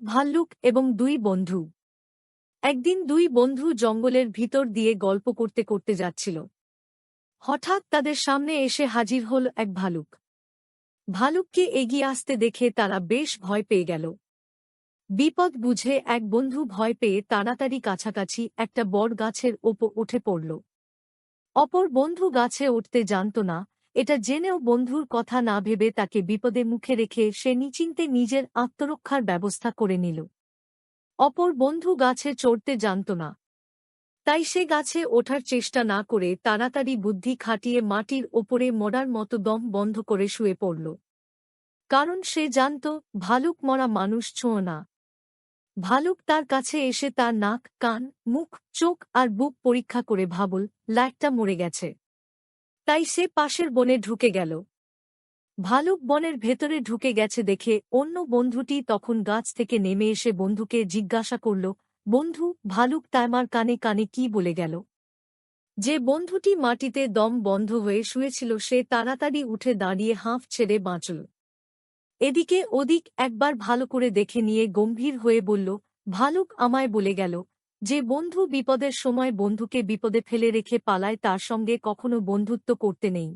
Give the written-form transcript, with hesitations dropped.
ভাল্লুক এবং দুই বন্ধু। একদিন দুই বন্ধু জঙ্গলের ভিতর দিয়ে গল্প করতে করতে যাচ্ছিল। হঠাৎ তাদের সামনে এসে হাজির হল এক ভালুক। ভালুককে এগিয়ে আসতে দেখে তারা বেশ ভয় পেয়ে গেল। বিপদ বুঝে এক বন্ধু ভয় পেয়ে তাড়াতাড়ি কাছাকাছি একটা বট গাছের ওপর উঠে পড়ল। অপর বন্ধু গাছে উঠতে জানত না, এটা জেনেও বন্ধুর কথা না ভেবে তাকে বিপদে মুখে রেখে সে নিশ্চিন্তে নিজের আত্মরক্ষার ব্যবস্থা করে নিল। অপর বন্ধু গাছে চড়তে জানত না, তাই সে গাছে ওঠার চেষ্টা না করে তাড়াতাড়ি বুদ্ধি খাটিয়ে মাটির ওপরে মরার মতো দম বন্ধ করে শুয়ে পড়ল। কারণ সে জানত ভালুক মরা মানুষ ছোঁয় না। ভালুক তার কাছে এসে তার নাক, কান, মুখ, চোখ আর বুক পরীক্ষা করে ভাবল লাটটা মরে গেছে। তাই সে পাশের বনে ঢুকে গেল। ভালুক বনের ভেতরে ঢুকে গেছে দেখে অন্য বন্ধুটি তখন গাছ থেকে নেমে এসে বন্ধুকে জিজ্ঞাসা করল, বন্ধু, ভালুক তাইমার কানে কানে কি বলে গেল? যে বন্ধুটি মাটিতে দম বন্ধ হয়ে শুয়েছিল সে তাড়াতাড়ি উঠে দাঁড়িয়ে হাঁফ ছেড়ে বাঁচল। এদিকে ওদিক একবার ভালো করে দেখে নিয়ে গম্ভীর হয়ে বলল, ভালুক আমায় বলে গেল, যে বন্ধু বিপদের সময় বন্ধুকে বিপদে ফেলে রেখে পালায় তার সঙ্গে কখনো বন্ধুত্ব করতে নেই।